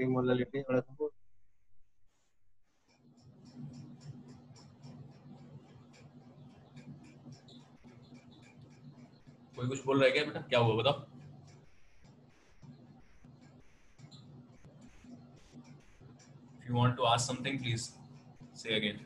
मल्टीमोलालिटी और सब। कोई कुछ बोल रहा है क्या बेटा? क्या हुआ बताओ? If you want to ask something, please say again.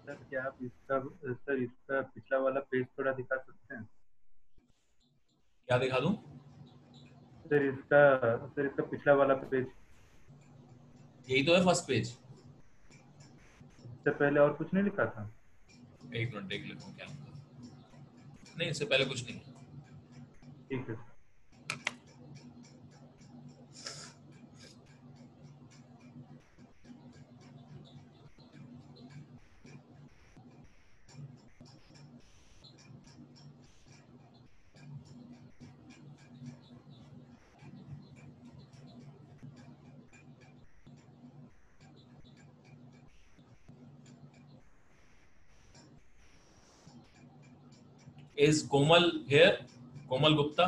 Sir क्या आप इसका पिछला वाला पेज थोड़ा दिखा सकते हैं? क्या दिखा दूं? सर इसका पिछला वाला पेज। यही तो है फर्स्ट पेज। इससे पहले और कुछ नहीं लिखा था? एक मिनट देख लेता हूँ क्या। नहीं, इससे पहले कुछ नहीं। ठीक है। Is Komal here? Komal Gupta?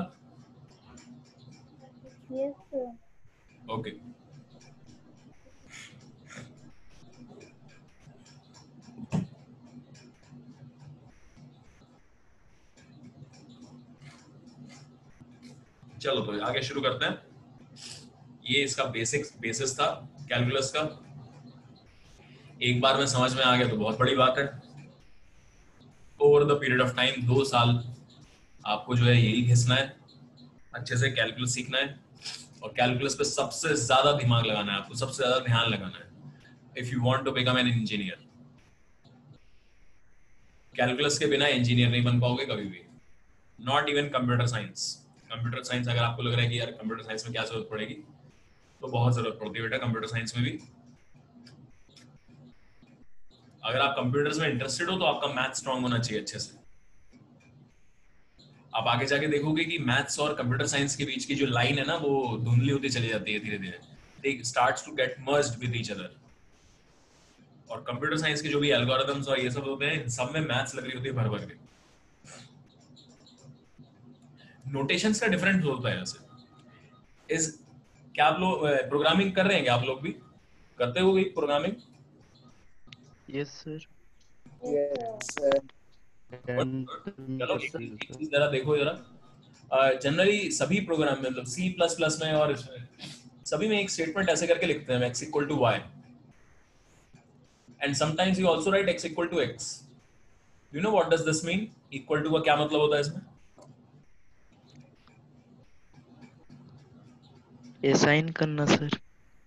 Yes, sir. Okay. चलो तो आगे शुरू करते हैं। ये इसका बेसिस था कैलकुलस का। एक बार में समझ में आ गया तो बहुत बड़ी बात है। Over the period of time 2 साल आपको जो है यही घिसना है, अच्छे से कैलकुलस सीखना है और कैलकुलस पे सबसे ज्यादा दिमाग लगाना है, आपको सबसे ज्यादा ध्यान लगाना है if you want to become an engineer. Calculus के बिना इंजीनियर नहीं बन पाओगे कभी भी, not even computer science. Computer science अगर आपको लग रहा है कि यार कंप्यूटर साइंस में क्या जरूरत पड़ेगी, तो बहुत जरूरत पड़ती है बेटा कंप्यूटर साइंस में भी। अगर आप कंप्यूटर्स में इंटरेस्टेड हो तो आपका मैथ स्ट्रांग होना चाहिए अच्छे से। आप आगे जाके देखोगे कि मैथ्स और कंप्यूटर साइंस के बीच की जो लाइन है ना, वो धुंधली होती चली जाती है धीरे धीरे। They starts to get merged with each other. और कंप्यूटर साइंस के जो भी एल्गोरिथम्स और ये सब होते हैं, सब में मैथ्स लग रही होती है भर भर के। नोटेशंस का डिफरेंट होता है ऐसे। इस क्या आप लोग प्रोग्रामिंग कर रहे हैं? क्या आप लोग भी करते हो programming? Yes sir. Yes, sir. चलो एक चीज जरा देखो जरा। जनरली सभी प्रोग्राम में, मतलब सी प्लस प्लस में और इसमें सभी में एक स्टेटमेंट ऐसे करके लिखते हैं, x equal to y, and sometimes you also write x equal to x। You know what does this mean? Equal to का क्या मतलब होता है इसमें? असाइन करना सर।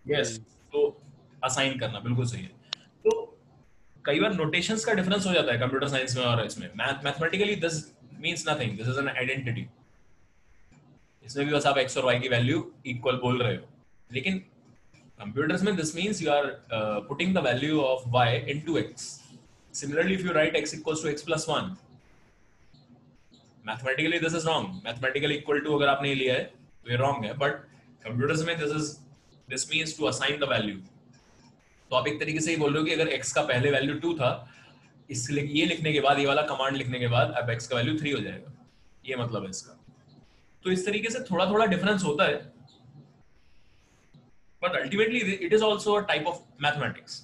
यस, तो असाइन करना बिल्कुल सही है। तो कई बार नोटेशंस का डिफरेंस हो जाता है कंप्यूटर साइंस में और इसमें। Mathematically this means nothing, this is an identity. इसमें भी बस आप x और y की वैल्यू इक्वल बोल रहे हो, लेकिन कंप्यूटर्स में this means you are putting the value of y into x। Similarly if you write x equals to x plus 1, mathematically this is wrong. Mathematically equal to अगर आपने लिया है तो ये रॉन्ग है, बट कंप्यूटर्स में this means to assign the value. तो आप एक तरीके से ही बोल रहे हो कि अगर x का पहले वैल्यू 2 था, इसलिए ये लिखने के बाद, ये वाला कमांड लिखने के बाद अब x का वैल्यू 3 हो जाएगा। ये मतलब है इसका। तो इस तरीके से थोड़ा थोड़ा डिफरेंस होता है, but ultimately it is also a type of mathematics.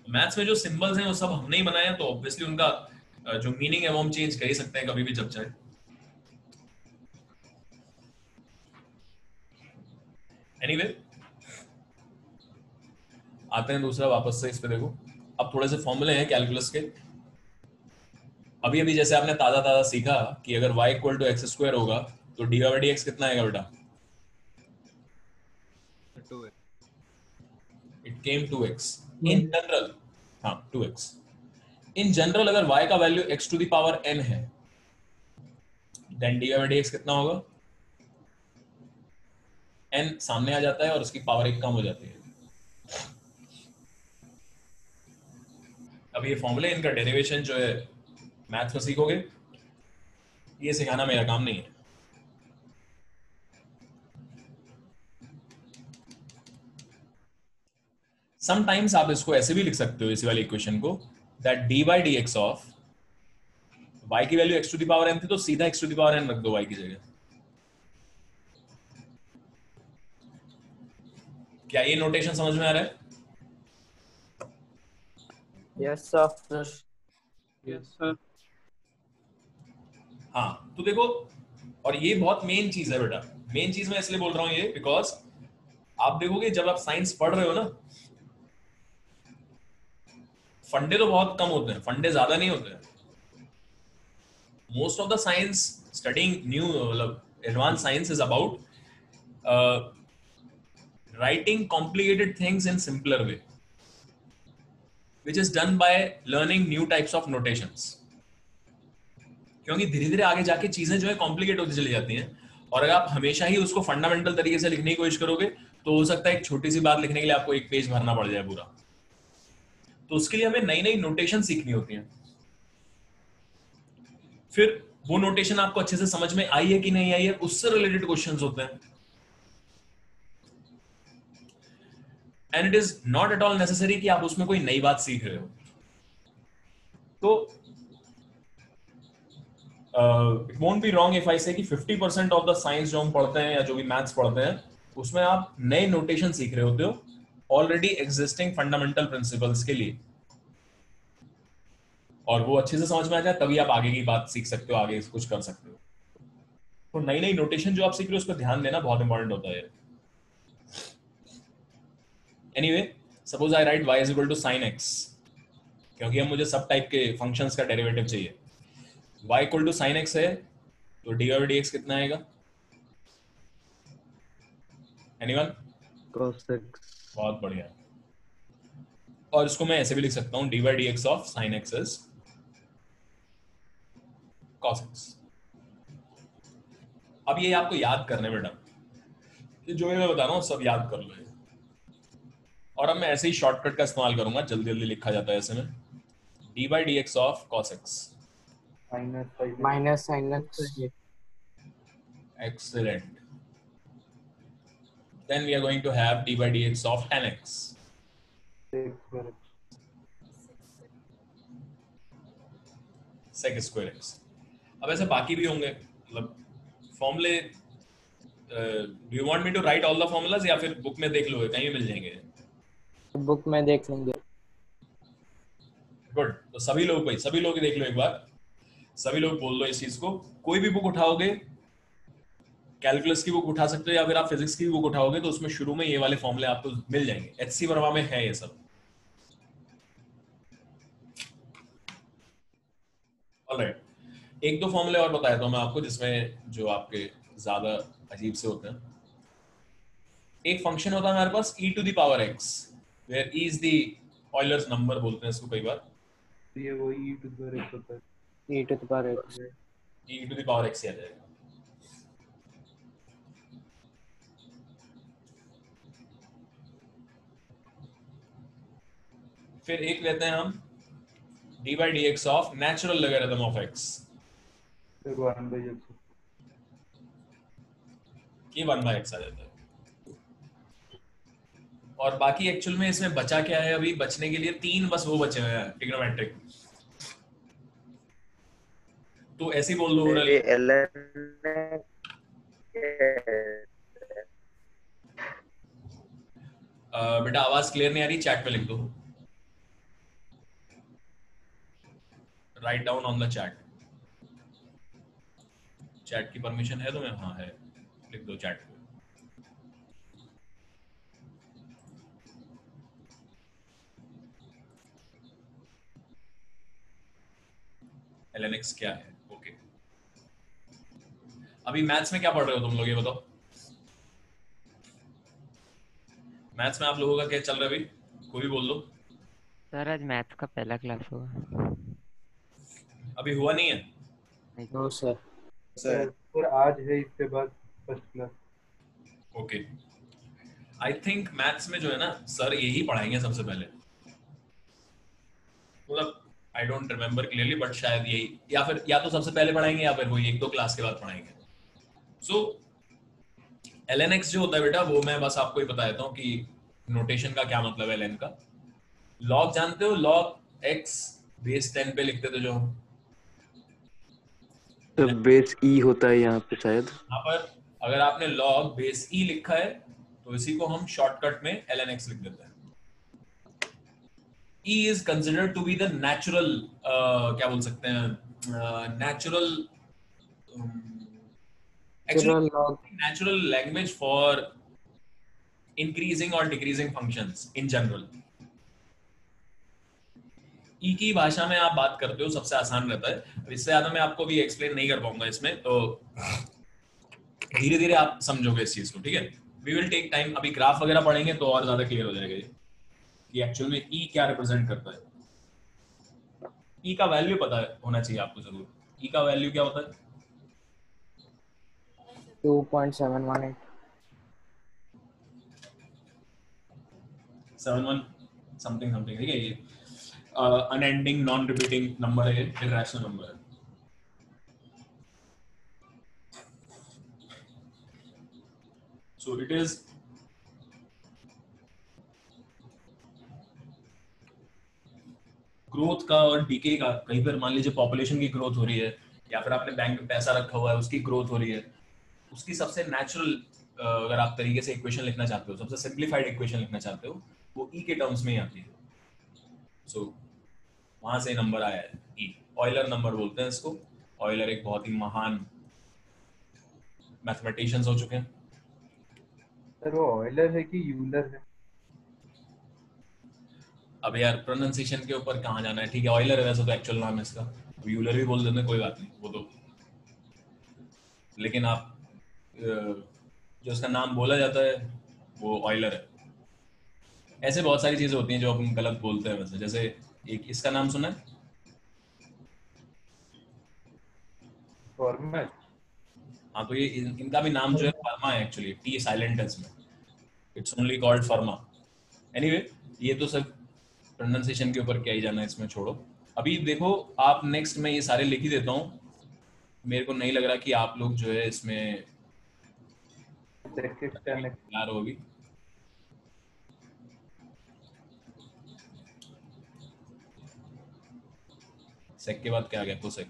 Maths में जो सिंबल्स हैं वो सब हमने ही बनाए हैं, तो ऑब्वियसली उनका जो मीनिंग है वो हम चेंज कर ही सकते हैं कभी भी जब चाहे। एनीवे, आते हैं दूसरा वापस से इस पे। देखो अब थोड़े से फॉर्मूले हैं कैलकुलस के। अभी अभी जैसे आपने ताजा ताजा सीखा कि अगर y equal to x square होगा तो डी बाई डी एक्स कितना आएगा बेटा? 2x। It came 2x in general. हाँ 2x इन जनरल। अगर y का value x to the power n है, then d by d x कितना होगा? n सामने आ जाता है और उसकी पावर 1 कम हो जाती है। अब ये फॉर्मूले, इनका डेरिवेशन जो है मैथ्स में सीखोगे, ये सिखाना मेरा काम नहीं है। समटाइम्स आप इसको ऐसे भी लिख सकते हो, इसी वाली इक्वेशन को, that d by d x of y की value x to the power n थी तो सीधा x to the power n रख दो y की जगह। क्या ये नोटेशन समझ में आ रहा है? Yes sir. Yes sir. हाँ तो देखो, और ये बहुत मेन चीज है बेटा, मेन चीज मैं इसलिए बोल रहा हूँ ये बिकॉज आप देखोगे जब आप साइंस पढ़ रहे हो ना, फंडे तो बहुत कम होते हैं, फंडे ज्यादा नहीं होते हैं। Most of the science studying new मतलब advance science is about writing complicated things in simpler way, which is done by learning new types of notations. क्योंकि धीरे धीरे आगे जाके चीजें जो है कॉम्प्लिकेट होती चली जाती हैं, और अगर आप हमेशा ही उसको फंडामेंटल तरीके से लिखने की कोशिश करोगे तो हो सकता है एक छोटी सी बात लिखने के लिए आपको एक पेज भरना पड़ जाए पूरा। तो उसके लिए हमें नई नई नोटेशन सीखनी होती हैं। फिर वो नोटेशन आपको अच्छे से समझ में आई है कि नहीं आई है, उससे रिलेटेड क्वेश्चंस होते हैं। And it is not at all necessary कि आप उसमें कोई नई बात सीख रहे हो। तो it won't be wrong if I से कि 50% ऑफ द साइंस जो हम पढ़ते हैं या जो भी मैथ्स पढ़ते हैं उसमें आप नए नोटेशन सीख रहे होते हो ऑलरेडी एग्जिस्टिंग फंडामेंटल प्रिंसिपल्स के लिए, और वो अच्छे से समझ में आ जाए तभी आप आगे की बात सीख सकते हो, आगे कुछ कर सकते हो। तो नई नई नोटेशन जो आप सीख रहे हो उस पर ध्यान देना बहुत इंपॉर्टेंट होता है। Anyway, suppose I write y is equal to sin x, क्योंकि हम मुझे सब टाइप के फंक्शंस का डेरिवेटिव चाहिए। y equal to sin x है तो dy by dx कितना आएगा? Anyone? cos x। बहुत बढ़िया। और इसको मैं ऐसे भी लिख सकता हूँ dy by dx of sin x is cos x। अब ये आपको याद करना है बेटा, ये जो मैं बता रहा हूँ सब याद कर लो। और अब मैं ऐसे ही शॉर्टकट का इस्तेमाल करूंगा, जल्दी जल्दी लिखा जाता है ऐसे में, d by d x of cos x minus sine x. Excellent. Then we are going to have d by d x of tan x sec square x। अब ऐसे बाकी भी होंगे, मतलब फॉर्मूले। Do you want me to write all the formulas या फिर book में देख लोगे, कहीं मिल जाएंगे? बुक में देख लेंगे। गुड। तो सभी लोग ही देख लो एक बार, सभी लोग बोल दो इस चीज को। कोई भी बुक उठाओगे, कैलकुलस की बुक उठा सकते हो या फिर आप फिजिक्स की बुक उठाओगे तो उसमें शुरू में ये वाले फॉर्मूले आपको मिल जाएंगे। एचसी वर्मा में है ये सब। ऑलराइट, एक दो फॉर्मूले और बताया था मैं आपको जिसमें जो आपके ज्यादा अजीब से होते हैं। एक फंक्शन होता है हमारे पास e to the power x, where e is the Euler's number बोलते हैं इसको कई बार। ये वो e to the power x होता है। e to the power x। e to the power x आ जाएगा। फिर एक लेते हैं हम d by dx of natural logarithm of x, फिर 1/x ये 1/x आ जाता है। और बाकी एक्चुअल में इसमें बचा क्या है? अभी बचने के लिए तीन बस वो बचे हुए हैं ट्रिग्नोमेट्रिक। तो ऐसे ही बोल दो बेटा, आवाज क्लियर नहीं आ रही, चैट पे लिख दो, write down on the chat. Chat की परमिशन है तो मैं, हाँ है, लिख दो चैट पे। lnx क्या है? ओके, अभी मैथ्स में क्या पढ़ रहे हो तुम लोग, ये बताओ। मैथ्स में आप लोगों का क्या चल रहा है अभी? कोई भी बोल दो। सर आज मैथ्स का पहला क्लास होगा। अभी हुआ नहीं है? No sir. सर आज है, इसके बाद first class. Okay, I think maths में जो है ना सर यही पढ़ाएंगे सबसे पहले, मतलब I don't remember clearly but शायद यही, या फिर या तो सबसे पहले पढ़ाएंगे या फिर वो एक दो क्लास के बाद पढ़ाएंगे। सो lnx जो होता है बेटा, वो मैं बस आपको ये बता देता हूँ कि नोटेशन का क्या मतलब है लेन का। लॉग जानते हो, लॉग एक्स बेस 10 पे लिखते थे जो हम, तो बेस ई होता है यहाँ पे शायद। यहाँ पर अगर आपने लॉग बेस ई लिखा है तो इसी को हम शॉर्टकट में ln x लिख देते हैं। e is considered to be the natural क्या बोल सकते हैं, natural actually Natural log. natural language for increasing or decreasing functions in general। ई की भाषा में आप बात करते हो सबसे आसान रहता है। इससे ज्यादा मैं आपको भी एक्सप्लेन नहीं कर पाऊंगा इसमें, तो धीरे धीरे आप समझोगे इस चीज को, ठीक है। वी विल टेक टाइम, अभी ग्राफ वगैरह पढ़ेंगे तो और ज्यादा क्लियर हो जाएगा ये कि एक्चुअल में ई क्या रिप्रेजेंट करता है। ई का वैल्यू पता होना चाहिए आपको जरूर। ई का वैल्यू क्या होता है? 2.718. 71 समथिंग समथिंग, ठीक है। ये अनएंडिंग नॉन रिपीटिंग नंबर है, इररेशनल नंबर है। सो इट इज ग्रोथ का और डीके का। कहीं पर मान लीजिए पॉपुलेशन की ग्रोथ हो रही है या फिर आपने बैंक में पैसा रखा हुआ है उसकी ग्रोथ हो रही है, उसकी सबसे नेचुरल अगर आप तरीके से इक्वेशन लिखना चाहते हो, सबसे सिंप्लीफाइड इक्वेशन लिखना चाहते हो, वो ई के टर्म्स में ही आती है। सो वहां से नंबर आया है ई। ऑयलर नंबर बोलते हैं इसको। ऑयलर एक बहुत ही महान मैथमेटिशियंस हो चुके हैं। सर वो ऑयलर है कि यूलर है? अब यार प्रोनाउंसिएशन के ऊपर कहाँ जाना है, ठीक है। ऑयलर है वैसे तो एक्चुअल नाम है इसका, अब यूलर भी बोल देते हैं, कोई बात नहीं वो तो। लेकिन आप जो उसका नाम बोला जाता है वो ऑयलर है। ऐसे बहुत सारी चीजें होती हैं जो हम गलत बोलते हैं वैसे। जैसे एक इसका नाम सुना है? फॉर्मेट। हाँ, तो ये इनका भी नाम जो है फर्मा है एक्चुअली, टी साइलेंट है इसमें, it's only called pharma. Anyway, ये तो सब प्रोनाउंसिएशन के ऊपर क्या ही जाना है, इसमें छोड़ो। अभी देखो आप नेक्स्ट में ये सारे लिख ही देता हूँ। मेरे को नहीं लग रहा कि आप लोग जो है इसमें तैयार होगी। सेक के बाद क्या आ गया? Cosec.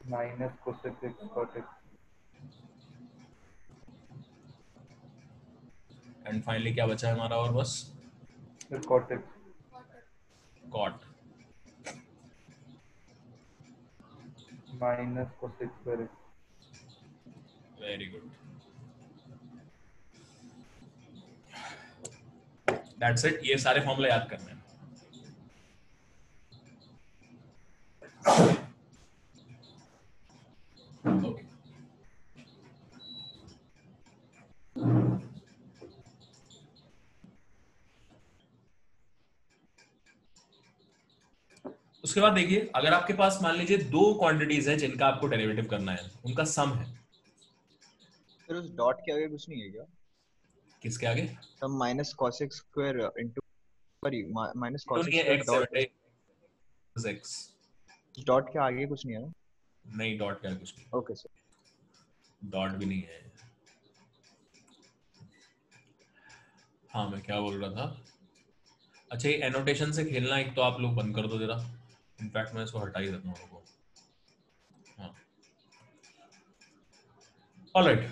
Minus cosec x cot x. And finally क्या बचा है हमारा? और बस cot x. Cot minus cosec square x. Very good, that's it. ये सारे फॉर्मूला याद करने हैं। ओके, उसके बाद देखिए, अगर आपके पास मान लीजिए दो क्वांटिटीज है जिनका आपको डेरिवेटिव करना है, उनका सम है। फिर उस डॉट के आगे कुछ नहीं है क्या? किसके आगे? तब minus cosec square into, sorry minus cosec ये स्क्वायर x डॉट है, x। डॉट के आगे कुछ नहीं है ना? नहीं, डॉट क्या कुछ नहीं, ओके सर। डॉट भी नहीं है। हाँ, मैं क्या बोल रहा था? अच्छा, ये एनोटेशन से खेलना एक तो आप लोग बंद कर दो जरा। इनफैक्ट मैं इसको हटा ही देता हूँ लोगों को। हाँ, alright.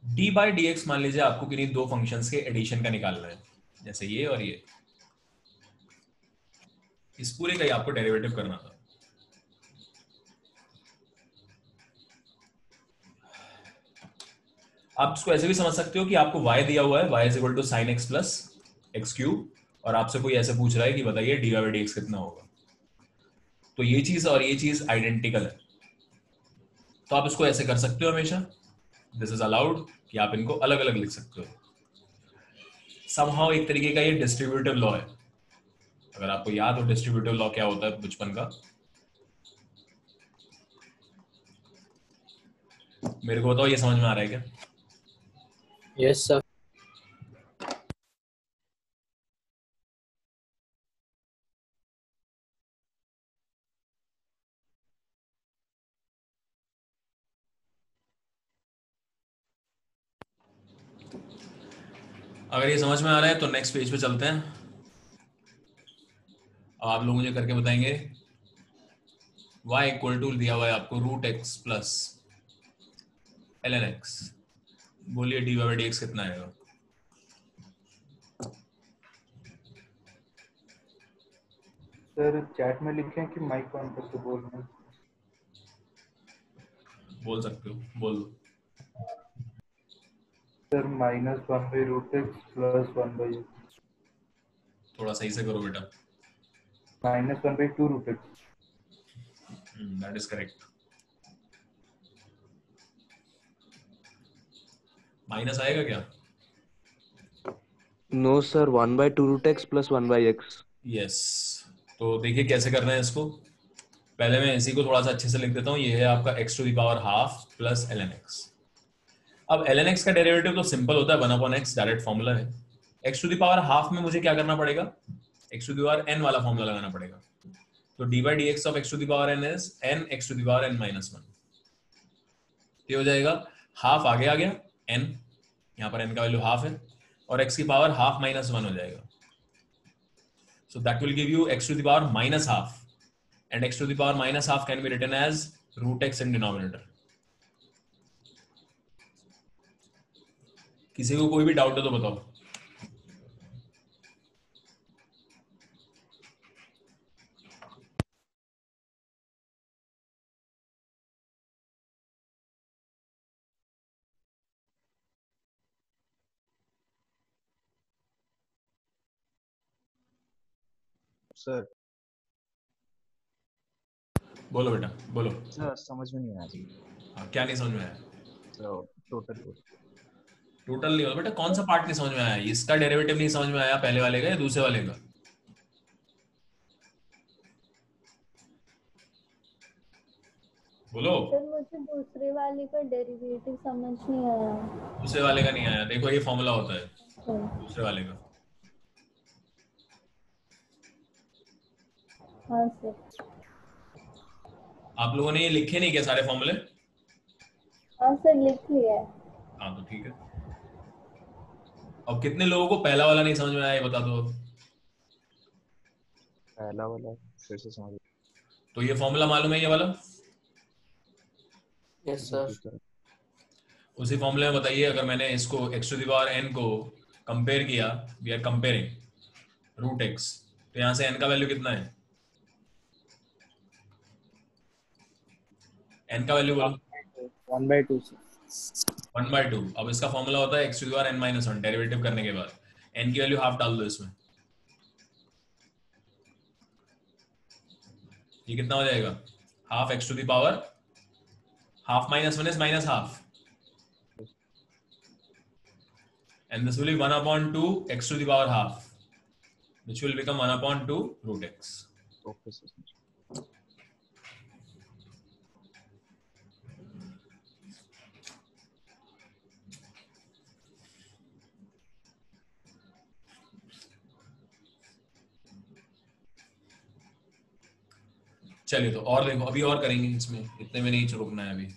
D by d x मान लीजिए आपको किन्हीं दो फंक्शंस के एडिशन का निकालना है, जैसे ये और ये। इस पूरे का ही आपको डेरिवेटिव करना था। आप इसको ऐसे भी समझ सकते हो कि आपको y दिया हुआ है, y is equal to sine x plus x cube, और आपसे कोई ऐसे पूछ रहा है कि बताइए डी बाई डी एक्स कितना होगा। तो ये चीज और ये चीज आइडेंटिकल है, तो आप इसको ऐसे कर सकते हो हमेशा। दिस इज अलाउड कि आप इनको अलग अलग लिख सकते हो। समहाउ एक तरीके का ये डिस्ट्रीब्यूटिव लॉ है। अगर आपको याद हो डिस्ट्रीब्यूटिव लॉ क्या होता है बचपन का, मेरे को बताओ, ये समझ में आ रहा है क्या? Yes, sir. अगर ये समझ में आ रहा है तो नेक्स्ट पेज पे चलते हैं। अब आप लोग मुझे करके बताएंगे y इक्वल टू दिया हुआ है आपको root x plus ln x। बोलिए dy बाई dx कितना आएगा? सर चैट में लिखें कि माइक ऑन करके बोल रहे हैं? बोल सकते हो, बोल दो। सर -1/√x प्लस 1/x थोड़ा सही से करो बेटा। -1/2√x। That is correct. Minus आएगा क्या? No sir, 1/2√x plus 1/x। Yes. तो देखिए कैसे करना है इसको। पहले मैं इसी को थोड़ा सा अच्छे से लिख देता हूँ। ये है आपका x to the power half plus ln x। अब ln x का डेरिवेटिव तो सिंपल होता है 1/x, डायरेक्ट फॉर्मूला है। x to the power half में मुझे क्या करना पड़ेगा? x to the power n वाला फॉर्मूला लगाना पड़ेगा। तो dy dx of x to the power n is n x to the power n minus 1। ये हो जाएगा हाफ आगे आ गया n, यहाँ पर n का वैल्यू हाफ है, और x की पावर हाफ माइनस 1 हो जाएगा। So that will give you x to the power minus half, and x to the power minus half can be written as root x in denominator. किसी को कोई भी doubt है तो बताओ। सर बोलो बेटा बोलो। सर समझ में नहीं आ रही। हाँ, क्या नहीं समझ में आया? तो टोटल टोटल नहीं होता बेटा। कौन सा पार्ट नहीं समझ में आया? इसका डेरिवेटिव नहीं समझ में आया, पहले वाले का या दूसरे वाले का? बोलो। सर मुझे दूसरे वाले का डेरिवेटिव समझ नहीं आया। दूसरे वाले का नहीं आया? देखो ये फॉर्मूला होता है सर दूसरे वाले का। हाँ सर। आप लोगों ने ये लिखे नहीं क्या सारे फॉर्मूले? हाँ सर लिख लिया है। हाँ तो ठीक है। अब कितने लोगों को पहला वाला नहीं समझ में आया ये बता दो। पहला वाला फिर से समझ। तो ये फॉर्मूला मालूम है ये वाला? Yes sir. उसी फॉर्मूले में बताइए, अगर मैंने इसको x to the power n को कंपेयर किया, we are comparing root x, तो यहां से n का वैल्यू कितना है? n का वैल्यू बोलो। 1/2 सर। 1/2। अब इसका फॉर्मूला होता है x to the power n minus 1, derivative करने के बाद n की वैल्यू हाफ डाल दो इसमें। ये कितना हो जाएगा? Half x to the power half minus 1 is minus half, and this will be 1/2 x to the power half, which will become 1/2 root x. Okay sir. चलिए तो और देखो, अभी और करेंगे इसमें, इतने में नहीं रुकना है अभी।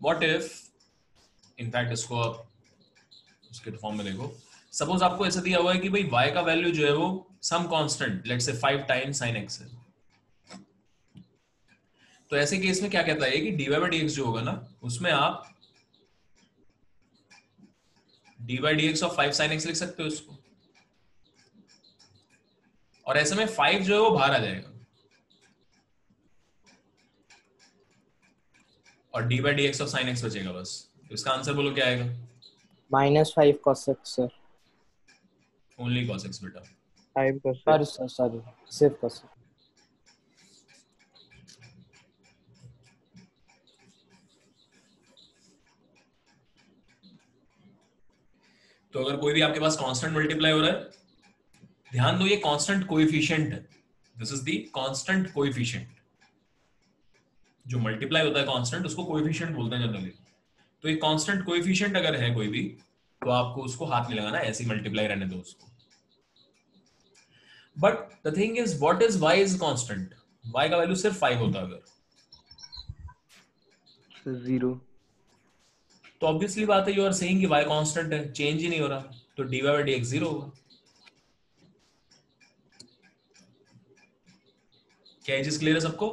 What if, इनफैक्ट इसको आप उसके फॉर्म में देखो। सपोज आपको ऐसा दिया हुआ है कि भाई y का वैल्यू जो है वो some constant let's say 5 times sin x है। तो ऐसे केस में क्या कहता है कि dy by dx जो होगा ना, उसमें आप dy by dx of 5 sin x लिख सकते हो इसको, और ऐसे में 5 जो है वो बाहर आ जाएगा, और dy by dx of sin x बचेगा बस। तो इसका आंसर बोलो क्या आएगा? -5 cos x sir. Only cos x बेटा। 5 का सॉरी सर, सॉरी सिर्फ cos x। तो अगर कोई भी आपके पास कांस्टेंट मल्टीप्लाई हो रहा है, ध्यान दो ये कांस्टेंट कोएफिशिएंट है। This is the constant coefficient. जो मल्टीप्लाई होता है कांस्टेंट, उसको कोएफिशिएंट बोलते हैं जनरली। तो ये कांस्टेंट कोएफिशिएंट अगर है कोई भी, तो आपको उसको हाथ नहीं लगाना, ऐसे ही मल्टीप्लाई रहने दो उसको। But the thing is what is y is constant? y का वैल्यू सिर्फ 5 होता अगर, 0। तो ऑब्वियसली बात है यू आर सेइंग कि y कांस्टेंट है, चेंज ही नहीं हो रहा। तो dy by dx 0 होगा। क्या ये चीज क्लियर है सबको?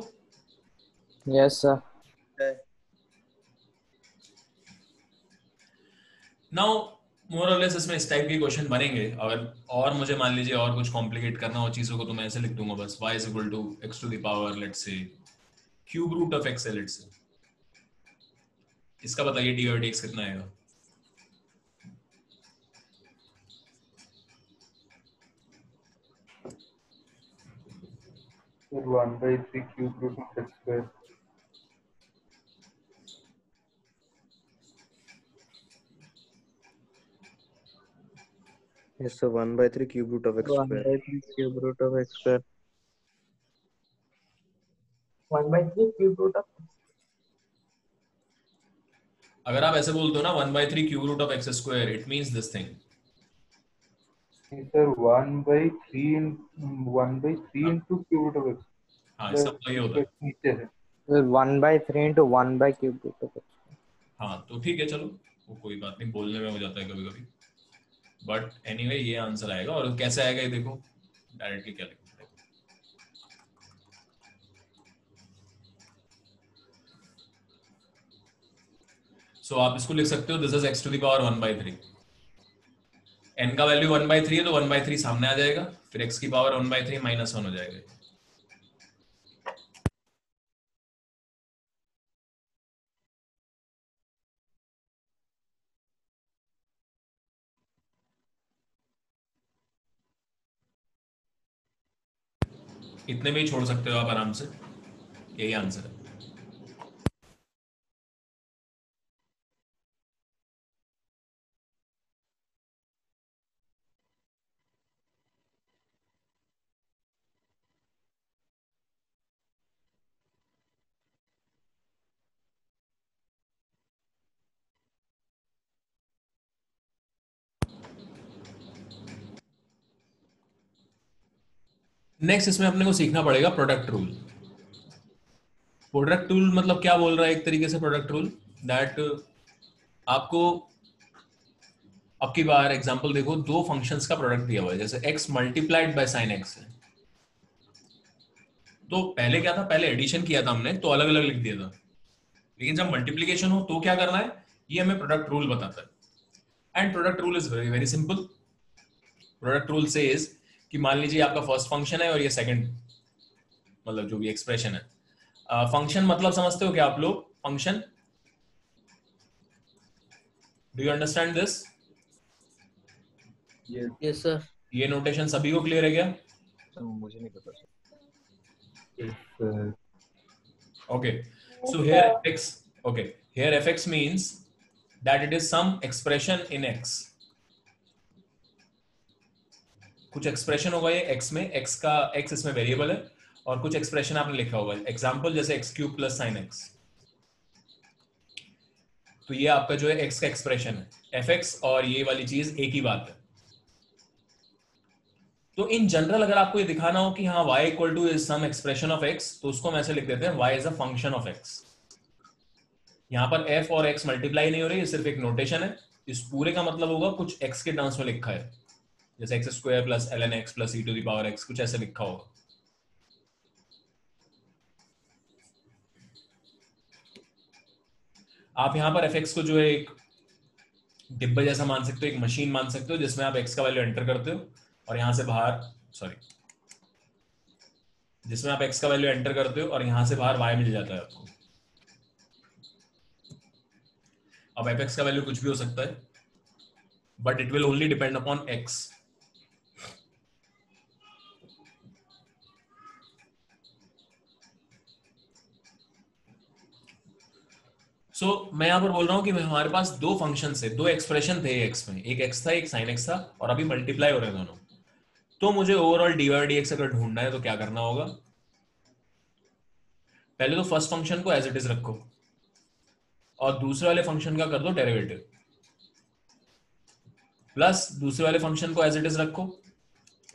Yes, sir. नाउ मोर और लेस इसमें इस टाइप के क्वेश्चन बनेंगे। अगर और मुझे मान लीजिए और कुछ कॉम्प्लिकेट करना हो चीजों को तो मैं ऐसे लिख दूंगा बस y is equal to x to the power let's say cube root of x है let's say। इसका बताइए dy by dx कितना आएगा? Sir, 1/3 cube root of x square. Yes, sir. 1/3 cube root of x 1 square. by 3 cube root of x square. 1/3 cube root of. अगर आप ऐसे बोलते हो ना 1/3 cube root of x square it means this thing. Sir, 1/3 into cube root of x. हाँ इसका मतलब ये होता है। नीचे है। 1/3 into 1 by cube root of x. हाँ तो ठीक है चलो वो कोई बात नहीं बोलने में हो जाता है कभी कभी बट एनीवे ये आंसर आएगा। और कैसे आएगा ये देखो डायरेक्टली क्या लिखते हैं। सो आप इसको लिख सकते हो this is x to the power 1/3। n का वैल्यू 1/3 है तो 1/3 सामने आ जाएगा फिर x की पावर 1/3 -1 हो जाएगा। इतने में ही छोड़ सकते हो आप आराम से यही आंसर है। नेक्स्ट इसमें अपने को सीखना पड़ेगा प्रोडक्ट रूल। प्रोडक्ट रूल मतलब क्या बोल रहा है एक तरीके से प्रोडक्ट रूल दैट आपको अब की बार एग्जांपल देखो दो फंक्शंस का प्रोडक्ट दिया हुआ है जैसे x multiplied by sin x है। तो पहले क्या था पहले एडिशन किया था हमने तो अलग अलग लिख दिया था लेकिन जब मल्टीप्लिकेशन हो तो क्या करना है ये हमें प्रोडक्ट रूल बताता है। And product rule is very very simple. Product rule says कि मान लीजिए आपका फर्स्ट फंक्शन है और ये सेकंड मतलब जो भी एक्सप्रेशन है। फंक्शन मतलब समझते हो क्या आप लोग function? Do you understand this? Yes, sir. ये नोटेशन सभी को क्लियर है क्या? मुझे नहीं पता। Okay, so here fx, okay, here fx means that it is some expression in x. कुछ एक्सप्रेशन होगा ये x में x का x इसमें वेरिएबल है और कुछ एक्सप्रेशन आपने लिखा होगा एग्जांपल जैसे x cube plus sign x। तो ये आपका जो है x का एक्सप्रेशन है fx और ये वाली चीज एक ही बात है। तो इन जनरल अगर आपको ये दिखाना हो कि हाँ y equal to is some expression of x तो उसको हम ऐसे लिख देते हैं y is a function of x। यहाँ पर f और x मल्टीप्लाई नहीं हो रही, ये सिर्फ एक नोटेशन है। इस पूरे का मतलब होगा कुछ x के टर्म्स में लिखा है जैसे x square plus ln x plus e to the power x कुछ ऐसे लिखा होगा। आप यहाँ पर fx को जो है एक डिब्बा जैसा मान सकते हो एक मशीन मान सकते हो जिसमें आप x का वैल्यू एंटर करते हो और यहां से बाहर जिसमें आप x का वैल्यू एंटर करते हो और यहां से बाहर y मिल जाता है आपको। अब fx का वैल्यू कुछ भी हो सकता है but it will only depend upon x। सो मैं यहां पर बोल रहा हूं कि हमारे पास दो फंक्शन थे दो एक्सप्रेशन थे x में एक x था एक sin x था और अभी मल्टीप्लाई हो रहे हैं दोनों। तो मुझे ओवरऑल dy by dx अगर ढूंढना है तो क्या करना होगा पहले तो फर्स्ट फंक्शन को एज इट इज रखो और दूसरे वाले फंक्शन का कर दो डेरिवेटिव प्लस दूसरे वाले फंक्शन को एज इट इज रखो।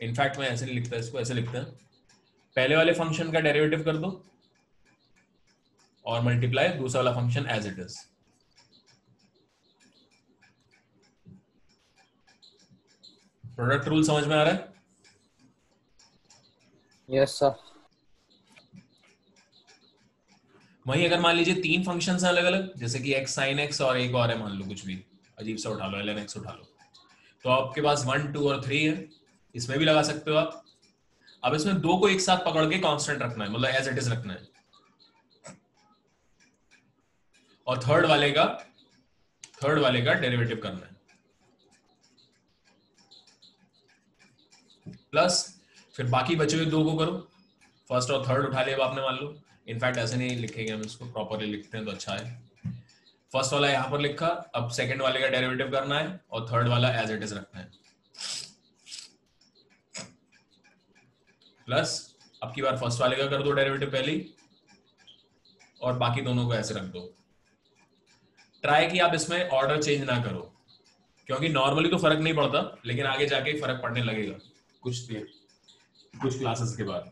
इनफैक्ट मैं ऐसे नहीं लिखता इसको ऐसे लिखते हैं पहले वाले फंक्शन का डेरिवेटिव कर दो और मल्टीप्लाई दूसरा वाला function as it is. Product rule समझ में आ रहा है? Yes sir. वहीं अगर मान लीजिए 3 फंक्शंस हैं अलग अलग, जैसे कि x sin x और एक और है, मान लो कुछ भी अजीब सा उठा लो, ln x उठा लो, तो आपके पास 1, 2 और 3 है, इसमें भी लगा सकते हो आप। अब इसमें 2 को एक साथ पकड़ के कांस्टेंट रखना है, मतलब एज इट इज रखना है, और थर्ड वाले का डेरिवेटिव करना है, प्लस फिर बाकी बचे हुए 2 को करो, फर्स्ट और थर्ड उठा लिया आपने मान लो, इनफैक्ट ऐसे नहीं लिखेंगे हम इसको, प्रॉपरली लिखते हैं तो अच्छा है। फर्स्ट वाला यहां पर लिखा, अब सेकंड वाले का डेरिवेटिव करना है और थर्ड वाला एज इट इज रखना है, प्लस अब की बार फर्स्ट वाले का कर दो डेरिवेटिव पहले ही, और बाकी दोनों को ऐसे रख दो। ट्राई कि आप इसमें ऑर्डर चेंज ना करो, क्योंकि नॉर्मली तो फर्क नहीं पड़ता, लेकिन आगे जाके फर्क पड़ने लगेगा कुछ क्लासेस के बाद।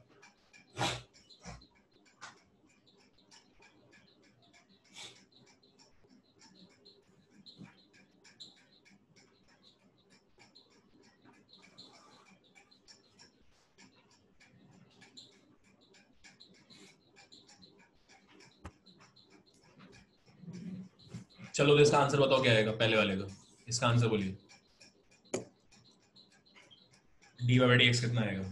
चलो तो इसका आंसर बताओ क्या आएगा पहले वाले का, इसका आंसर बोलिए। डी बाई डी एक्स कितना आएगा?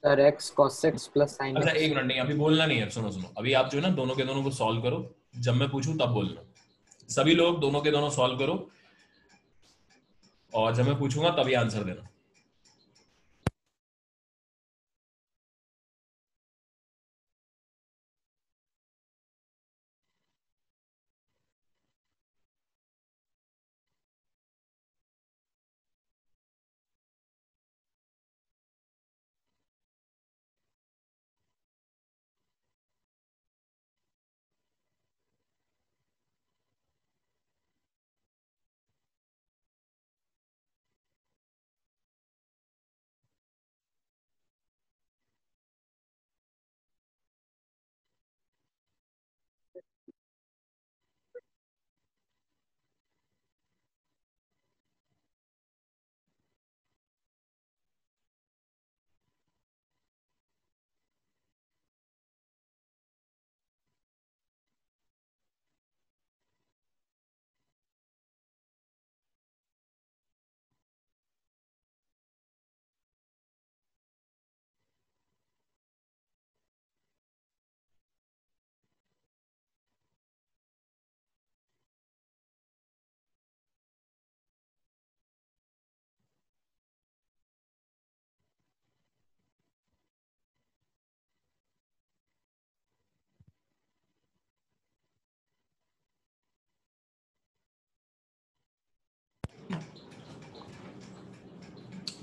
Sir x cos x plus sin अच्छा x। एक मिनट, नहीं अभी बोलना नहीं है, सुनो सुनो, अभी आप जो है ना दोनों के दोनों को सॉल्व करो, जब मैं पूछूं तब बोलना। सभी लोग दोनों के दोनों सॉल्व करो, और जब मैं पूछूंगा तभी आंसर देना।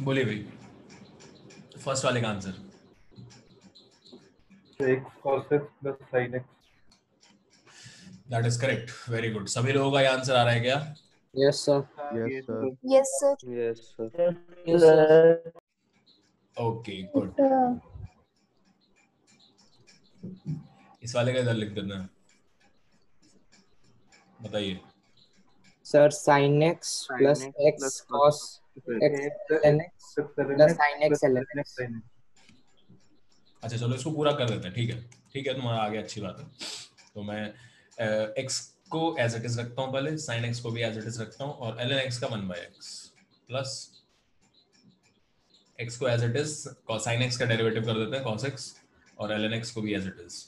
बोलिए भाई, फर्स्ट वाले का answer. x cos x plus sin x। That is correct, very good. सभी लोगों का ये आंसर आ रहा है क्या? Yes sir. Yes, sir. Yes, sir. Yes, sir. Yes sir. Okay good. Sir. इस वाले का इधर लिख देना, बताइए। Sir sin x plus x cos x ln x plus sin x ln x। अच्छा चलो इसको पूरा कर देते हैं, ठीक है ठीक है, तुम्हारा आगे अच्छी बात है। तो मैं x को एज इट इज रखता हूँ पहले, sin x को भी एज इट इज रखता हूँ, और ln x का 1/x प्लस x को as it is sin x का डेरिवेटिव कर देते हैं cos x, और ln x को भी एज इट इज,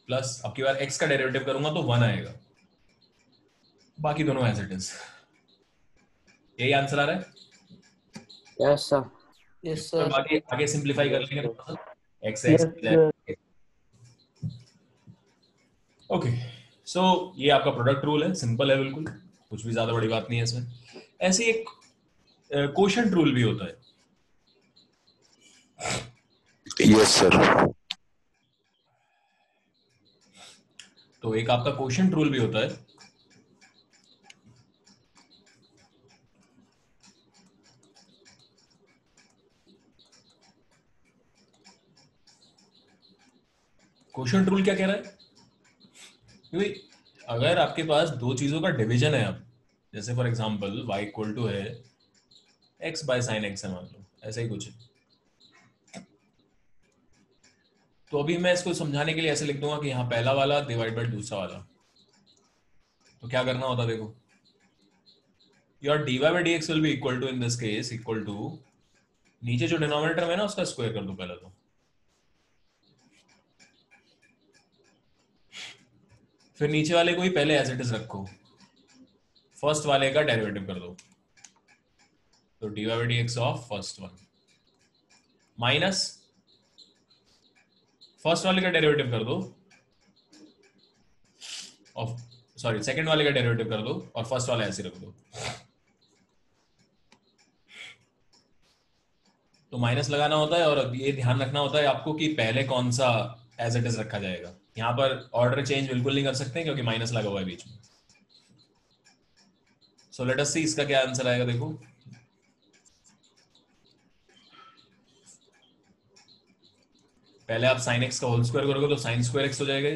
प्लस अब की बार x का डेरिवेटिव करूंगा तो 1 आएगा, बाकी दोनों एज इट इज। यही आंसर आ रहा है? Yes sir. यस तो सर। बाकी आगे सिंपलीफाई कर लेंगे थोड़ा सा, x x ओके। सो ये आपका प्रोडक्ट रूल है, सिंपल है बिल्कुल, कुछ भी ज्यादा बड़ी बात नहीं है इसमें। ऐसे एक कोशेंट रूल भी होता है। Yes, sir. तो एक आपका कोशेंट रूल भी होता है, कोशेंट रूल क्या कह रहा है? क्योंकि अगर आपके पास दो चीजों का डिवीजन है, अब जैसे for example y equal to है x बाय साइन x है, मान लो ऐसा ही कुछ है। तो अभी मैं इसको समझाने के लिए ऐसे लिख दूंगा कि यहाँ पहला वाला डिवाइड बाय दूसरा वाला। तो क्या करना होता, देखो your dy by dx will be equal to in this case equal to, नीचे जो डिनोमिनेटर है ना उसका स्क्वायर कर दो पहले। तो फिर नीचे वाले को ही पहले एज इट इज रखो, फर्स्ट वाले का डेरिवेटिव कर दो। तो dy by dx of first one minus first वाले का डेरिवेटिव कर दो ऑफ, सॉरी सेकंड वाले का डेरिवेटिव कर दो और फर्स्ट वाला ऐसे रख दो। तो माइनस लगाना होता है और ये ध्यान रखना होता है आपको कि पहले कौन सा एज इट इज रखा जाएगा। यहां पर ऑर्डर चेंज बिल्कुल नहीं कर सकते क्योंकि माइनस लगा हुआ है बीच में। सो लेट अस सी इसका क्या आंसर आएगा। देखो पहले आप sin x का होल स्क्वायर करोगे तो sin स्क्वायर x हो जाएगा।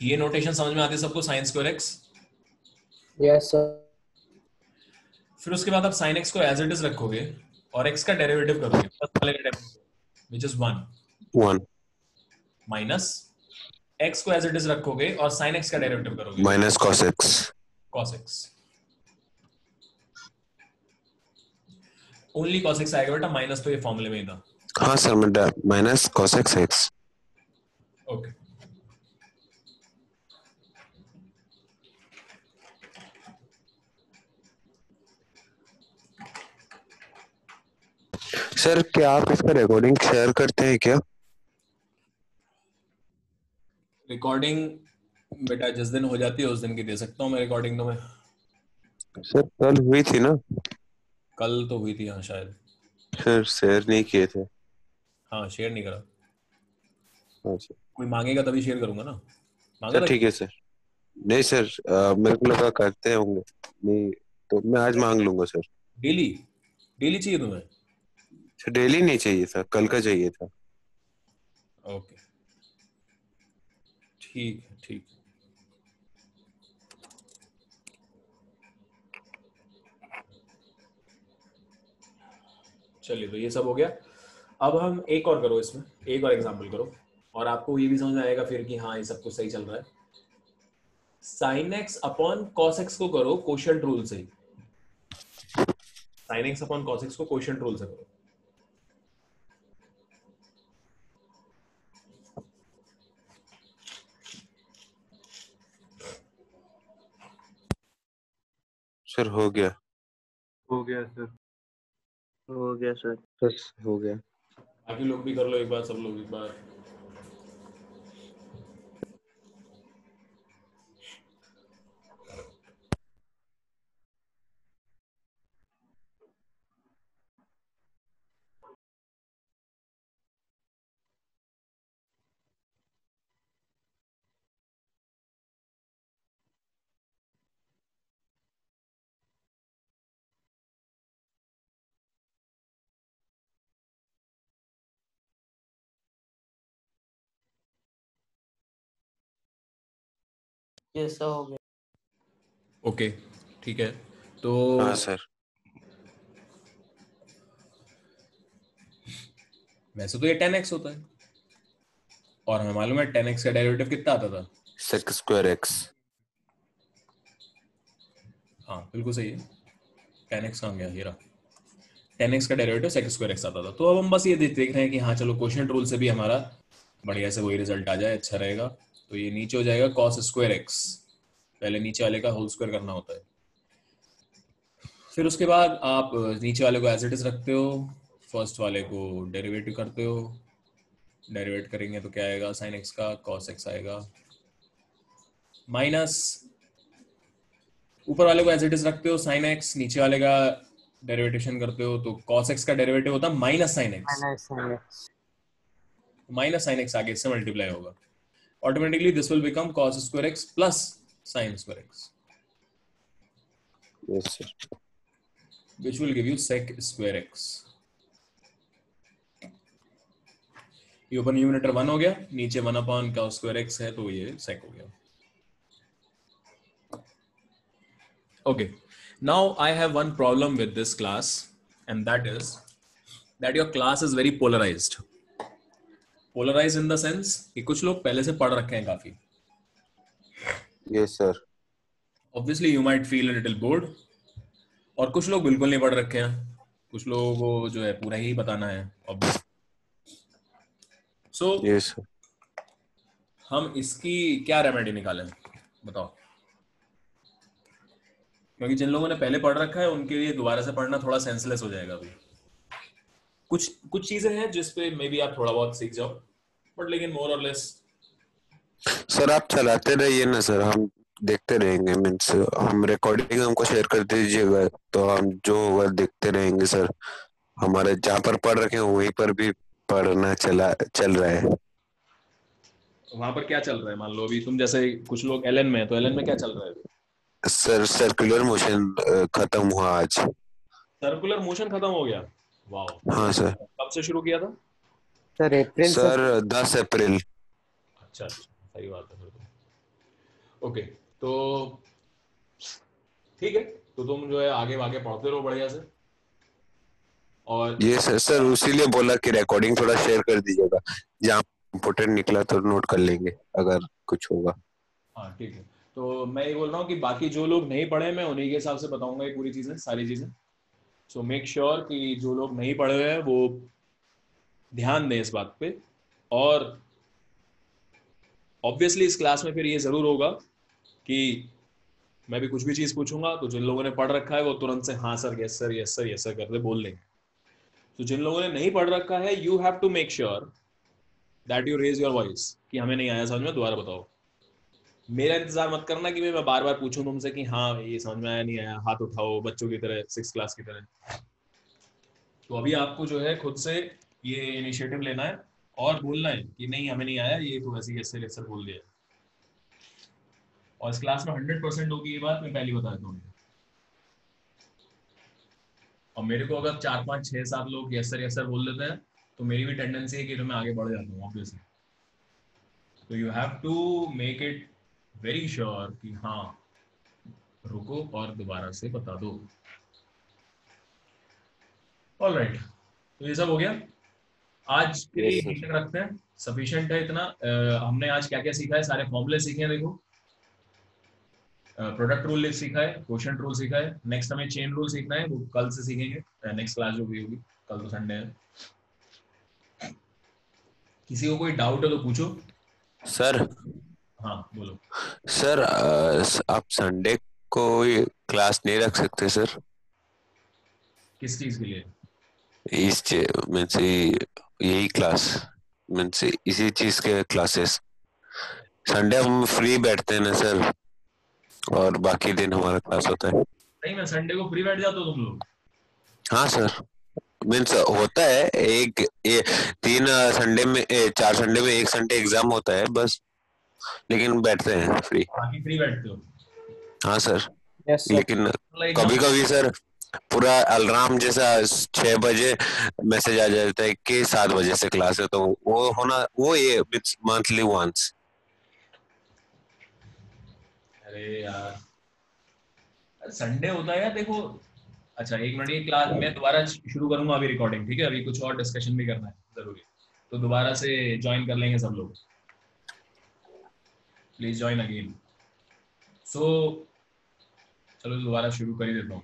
ये नोटेशन समझ में आती है सबको, sin square x? Yes sir. फिर उसके बाद आप sin x को एज इट इज रखोगे और x का डेरिवेटिव करोगे, फर्स्ट वाले का derivative which is 1 minus x को एज इट इज रखोगे और sin x का डेरिवेटिव करोगे minus cos x। cos x। Only cos x आएगा बेटा, माइनस तो ये फॉर्मूले में ही था। हाँ सर, मैं minus cos x x। Okay sir क्या आप इसका रिकॉर्डिंग शेयर करते हैं क्या? रिकॉर्डिंग बेटा जिस दिन हो जाती है उस दिन की दे सकता हूँ मैं रिकॉर्डिंग। तो मैं सर कल हुई थी ना? कल तो हुई थी हाँ शायद। सर शेयर नहीं किए थे। हाँ शेयर नहीं करा। हाँ सर। कोई मांगेगा तभी शेयर करूंगा ना। मांगा सर था? ठीक है सर। नहीं सर, मेरे को लगा करते होंगे। नहीं तो मैं आज मांग लूंगा सर। डेली डेली चाहिए तुम्हें? सर डेली नहीं चाहिए था, कल का चाहिए था। ओके ठीक है ठीक। चलिए तो ये सब हो गया। अब हम एक और करो, इसमें एक और एग्जांपल करो और आपको ये भी समझ में आएगा फिर कि हाँ ये सब कुछ सही चल रहा है। sin x upon cos x को करो कोशेंट रूल से। sin x upon cos x को कोशेंट रूल से करो। सर हो गया। हो गया सर। हो गया सर। बस हो गया। बाकी लोग भी कर लो एक बार, सब लोग एक बार। ये सब हो गया। ओके ठीक है। तो हाँ सर। वैसे तो ये 10x होता है और हमें मालूम है 10x का डेरिवेटिव कितना आता था? sec square x। हाँ बिल्कुल सही है। 10x कहाँ गया? ये रहा। 10x का डेरिवेटिव sec स्क्वायर x आता था। तो अब हम बस ये देख रहे हैं कि हाँ चलो कोशेंट रूल से भी हमारा बढ़िया से वही रिजल्ट आ जाए, अच्छा रहेगा। तो ये नीचे हो जाएगा cos स्क्वायर x, पहले नीचे वाले का होल स्क्वायर करना होता है। फिर उसके बाद आप नीचे वाले को एज इट इज रखते हो, फर्स्ट वाले को डेरिवेटिव करते हो। डेरिवेट करेंगे तो क्या आएगा? sin x का cos x आएगा माइनस ऊपर वाले को एज इट इज रखते हो sin x, नीचे वाले का डेरिवेटिव करते हो तो cos x का डेरिवेटिव होता है minus sin x। Minus sin x आगे इससे मल्टीप्लाई होगा, automatically this will become cos square x plus sin square x, yes sir. which will give you sec square x। ये ऊपर न्यूमरेटर 1 हो गया, नीचे 1 अपॉन cos स्क्वायर x है तो ये sec हो गया। Okay, now I have one problem with this class, and that is that your class is very polarized. Polarized in the sense कि कुछ लोग पहले से पढ़ रखे हैं काफी. Yes sir. Obviously you might feel a little bored. और कुछ लोग बिल्कुल नहीं पढ़ रखे हैं. कुछ लोगों को जो है पूरा ही बताना है. Obviously. So Yes sir. हम इसकी क्या रेमेडी निकालें बताओ, क्योंकि जिन लोगों ने पहले पढ़ रखा है उनके लिए दोबारा से पढ़ना थोड़ा सेंसलेस हो जाएगा. अभी कुछ चीजें हैं जिस पे मे बी आप थोड़ा बहुत सीख जाओ, बट लेकिन मोर और लेस. सर आप चलाते रहिए ना सर, हम देखते रहेंगे. मीन्स हम रिकॉर्डिंग हमको शेयर कर दीजिएगा तो हम जो होगा देखते रहेंगे सर. हमारे जहाँ पर पढ़ रखे हैं वहीं पर भी पढ़ना चल रहा है. वहां पर क्या चल रहा है? मान लो अभी तुम जैसे कुछ लोग एलएन में है, तो एलएन में क्या चल रहा है? सर सर्कुलर मोशन खत्म हुआ आज. सर्कुलर मोशन खत्म हो गया? वाओ. हाँ सर. कब से शुरू किया था? सर अप्रैल से. सर 10 अप्रैल. अच्छा, सही बात है फिर तो. ओके, तो ठीक है, तो तुम जो है आगे पढ़ते रहो बढ़िया से. और ये सर उसीलिए बोला कि रिकॉर्डिंग थोड़ा शेयर कर दीजिएगा, जहाँ इम्पोर्टेंट निकला तो नोट कर लेंगे अगर कुछ होगा. हाँ ठीक है. तो मैं ये बोल रहा हूँ कि बाकी जो लोग नहीं पढ़े मैं उन्हीं के हिसाब से बताऊंगा ये पूरी चीजें, सारी चीजें. सो मेक श्योर कि जो लोग नहीं पढ़े हैं वो ध्यान दें इस बात पे. और ऑब्वियसली इस क्लास में फिर ये जरूर होगा कि मैं भी कुछ भी चीज पूछूंगा तो जिन लोगों ने पढ़ रखा है वो तुरंत से हाँ sir, yes sir, yes sir, yes sir करते बोल लेंगे. तो जिन लोगों ने नहीं पढ़ रखा है you have to make sure that you raise your voice कि हमें नहीं आया समझ में, दोबारा बताओ. मेरा इंतजार मत करना कि मैं बार बार पूछूं तुमसे कि हाँ ये समझ में आया नहीं आया, हाथ उठाओ बच्चों की तरह, 6th क्लास की तरह. तो अभी आपको जो है खुद से ये इनिशिएटिव लेना है और बोलना है कि नहीं हमें नहीं आया, ये तो वैसे ही लेक्चर बोल दिया. और इस क्लास में 100% होगी ये बात, मैं पहले बता देता हूँ. और मेरे को अगर 4 5 6 7 लोग यस सर बोल देते हैं तो मेरी भी टेंडेंसी है कि तो मैं आगे बढ़ जाता हूँ ऑब्वियसली. तो you have to make it very sure कि हाँ रुको और दोबारा से बता दो. ऑलराइट, तो ये सब हो गया. आज के लिए Yes, ठीक रखते हैं, सफिशिएंट है इतना. हमने आज क्या क्या सीखा है, सारे फॉर्मूले सीखे हैं. देखो, प्रोडक्ट रूल सीखा है, क्वोशिएंट रूल सीखा है. नेक्स्ट हमें चेन रूल सीखना है, वो कल से सीखेंगे. नेक्स्ट क्लास जो भी होगी, कल तो संडे है. किसी को कोई डाउट है तो पूछो. सर. हाँ बोलो. सर आप संडे को क्लास नहीं रख सकते सर? किस चीज के लिए? इस मीन्स यही क्लास, मीन्स इसी चीज के क्लासेस. संडे हम फ्री बैठते हैं ना सर, और बाकी दिन हमारा क्लास होता है. नहीं, मैं संडे को फ्री बैठ जाता हूँ तुम लोग? हाँ सर, मीन्स होता है 3 संडे में 4 संडे में 1 संडे एग्जाम होता है बस, लेकिन बैठते हैं फ्री. बाकी फ्री बैठते हो? हाँ सर. Yes sir. लेकिन कभी कभी सर पूरा अलार्म जैसा 6 बजे मैसेज आ जाता है कि 7 बजे से क्लास है, तो वो ये मंथली वंस. अरे यार संडे होता है यार, देखो. अच्छा एक मिनट, ये क्लास मैं दोबारा शुरू करूंगा अभी रिकॉर्डिंग, ठीक है? अभी कुछ और डिस्कशन भी करना है जरूरी, तो दोबारा से ज्वाइन कर लेंगे सब लोग. Please join again. सो चलो दोबारा शुरू कर ही देता हूँ.